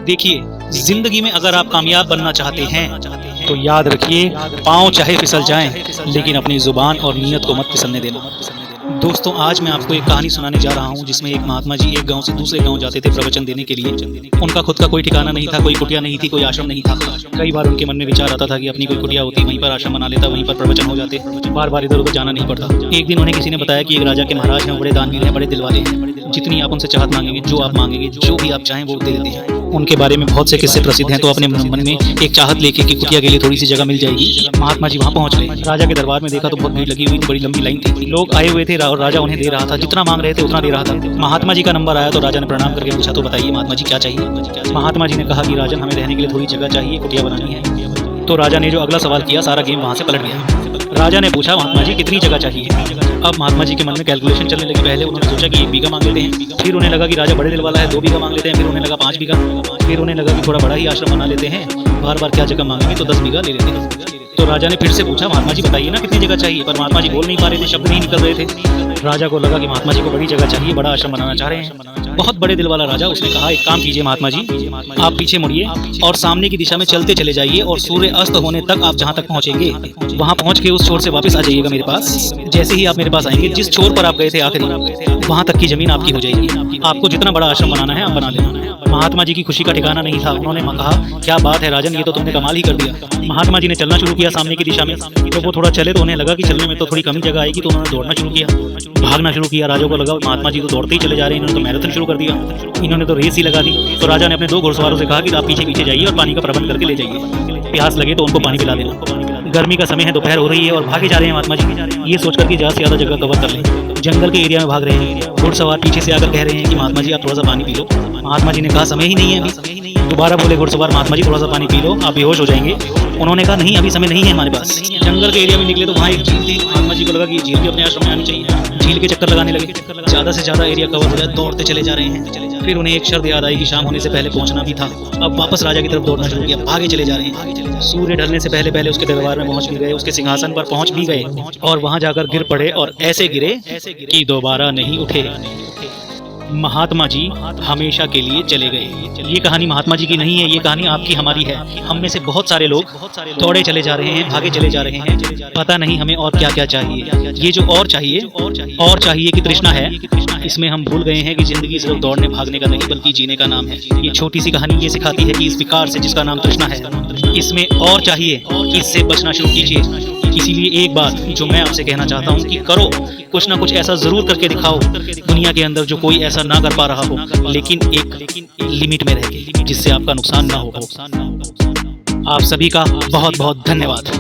देखिए, जिंदगी में अगर आप कामयाब बनना चाहते हैं तो याद रखिए, पाँव चाहे फिसल जाएं, लेकिन अपनी जुबान और नीयत को मत फिसलने देना। दोस्तों, आज मैं आपको एक कहानी सुनाने जा रहा हूं, जिसमें एक महात्मा जी एक गांव से दूसरे गांव जाते थे प्रवचन देने के लिए। उनका खुद का कोई ठिकाना नहीं था, कोई कुटिया नहीं थी, कोई आश्रम नहीं था। कई बार उनके मन में विचार आता था कि अपनी कोई कुटिया होती, वहीं पर आश्रम बना लेता, वहीं पर प्रवचन हो जाते, बार बार इधर उधर जाना नहीं पड़ता। एक दिन उन्हें किसी ने बताया कि एक राजा के महाराज हैं, बड़े दानवीर हैं, बड़े दिल वाले हैं। जितनी आप उनसे चाहत मांगेंगे, जो आप मांगेंगे, जो भी आप चाहें वो दे देते हैं। उनके बारे में बहुत से किस्से प्रसिद्ध हैं। तो अपने मन में एक चाहत लेके कि कुटिया के लिए थोड़ी सी जगह मिल जाएगी, महात्मा जी वहाँ पहुँच गए। राजा के दरबार में देखा तो बहुत भीड़ लगी हुई थी, बड़ी लंबी लाइन थी, लोग आए हुए थे और राजा उन्हें दे रहा था, जितना मांग रहे थे उतना दे रहा था। महात्मा जी का नंबर आया तो राजा ने प्रणाम करके पूछा, तो बताइए महात्मा जी क्या चाहिए। महात्मा जी ने कहा कि राजन, हमें रहने के लिए थोड़ी जगह चाहिए, कुटिया बनानी है। तो राजा ने जो अगला सवाल किया, सारा गेम वहाँ से पलट गया। राजा ने पूछा, महात्मा जी कितनी जगह चाहिए। अब महात्मा जी के मन में कैलकुलेशन चलने लगी। पहले उन्होंने सोचा कि 1 बीघा मांग लेते हैं, फिर उन्हें लगा कि राजा बड़े दिल वाला है, 2 बीघा मांग लेते हैं, फिर उन्हें लगा 5 बीघा, फिर उन्हें लगा कि थोड़ा बड़ा ही आश्रम बना लेते हैं, बार बार क्या जगह मांगेंगे, तो 10 बीघा ले लेते हैं। तो राजा ने फिर से पूछा, महात्मा जी बताइए ना कितनी जगह चाहिए। पर महात्मा जी बोल नहीं पा रहे थे, शब्द नहीं निकल रहे थे। राजा को लगा कि महात्मा जी को बड़ी जगह चाहिए, बड़ा आश्रम बनाना चाह रहे हैं। बहुत बड़े दिल वाला राजा, उसने कहा, एक काम कीजिए महात्मा जी, आप पीछे मुड़िए और सामने की दिशा में चलते चले जाइए, और सूर्य अस्त होने तक आप जहाँ तक पहुँचेंगे वहाँ पहुँच के उस छोर से वापस आ जाइएगा मेरे पास। जैसे ही आप मेरे पास आएंगे, जिस छोर पर आप गए थे आखिरी, वहाँ तक की जमीन आपकी हो जाएगी। आपको जितना बड़ा आश्रम बनाना है आप बना लेना। महात्मा जी की खुशी का ठिकाना नहीं था। उन्होंने कहा, क्या बात है राजन, ये तो तुमने कमाल ही कर दिया। महात्मा जी ने चलना शुरू किया सामने की दिशा में। तो वो थोड़ा चले तो उन्हें लगा कि चलने में तो थोड़ी कमी जगह आएगी, तो उन्होंने दौड़ना शुरू किया, भागना शुरू किया। राजा को लगा महात्मा जी तो दौड़ते ही चले जा रहे हैं, इन्होंने तो मैराथन शुरू कर दिया, इन्होंने तो रेस ही लगा दी। तो राजा ने अपने 2 घुड़सवारों से कहा कि आप पीछे पीछे जाइए और पानी का प्रबंध करके ले जाइए, प्यास लगे तो उनको पानी पिला देना। गर्मी का समय है, दोपहर हो रही है और भागे जा रहे हैं महात्मा जी, ये सोचकर कि ज़्यादा से ज़्यादा जगह कवर कर लें। जंगल के एरिया में भाग रहे हैं। घुड़सवार पीछे से आकर कह रहे हैं कि महात्मा जी आप थोड़ा सा पानी पी लो। महात्मा जी ने कहा, समय ही नहीं है अभी। दोबारा बोले घुड़सवार, महात्मा जी थोड़ा सा पानी पी लो, आप बेहोश हो जाएंगे। उन्होंने कहा, नहीं अभी समय नहीं है हमारे पास। जंगल के एरिया में निकले तो वहाँ एक झील थी। महात्मा जी को लगा कि झील भी अपने आश्रम में आनी चाहिए। झील के चक्कर लगाने लगे, ज़्यादा से ज़्यादा एरिया कवर हो जाए, दौड़ते चले जा रहे हैं। फिर उन्हें एक शर्त याद आई कि शाम होने से पहले पहुंचना भी था। अब वापस राजा की तरफ दौड़ना शुरू किया, आगे चले जा रहे हैं। सूर्य ढलने से पहले पहले उसके दरबार में पहुंच भी गए, उसके सिंहासन पर पहुंच भी गए और वहां जाकर गिर पड़े, और ऐसे गिरे कि दोबारा नहीं उठे। महात्मा जी हमेशा के लिए चले गए। ये कहानी महात्मा जी की नहीं है, ये कहानी आपकी हमारी है। हम में से बहुत सारे लोग दौड़े चले जा रहे हैं, भागे चले जा रहे हैं, पता नहीं हमें और क्या क्या चाहिए। ये जो और चाहिए की तृष्णा है, इसमें हम भूल गए हैं कि जिंदगी सिर्फ दौड़ने भागने का नहीं बल्कि जीने का नाम है। ये छोटी सी कहानी ये सिखाती है कि इस विकार से जिसका नाम तृष्णा है, इसमें और चाहिए, इससे बचना शुरू कीजिए। इसीलिए एक बात जो मैं आपसे कहना चाहता हूँ कि करो, कुछ ना कुछ ऐसा जरूर करके दिखाओ दुनिया के अंदर जो कोई ऐसा ना कर पा रहा हो, लेकिन एक लिमिट में रह के, जिससे आपका नुकसान ना हो। आप सभी का बहुत बहुत धन्यवाद।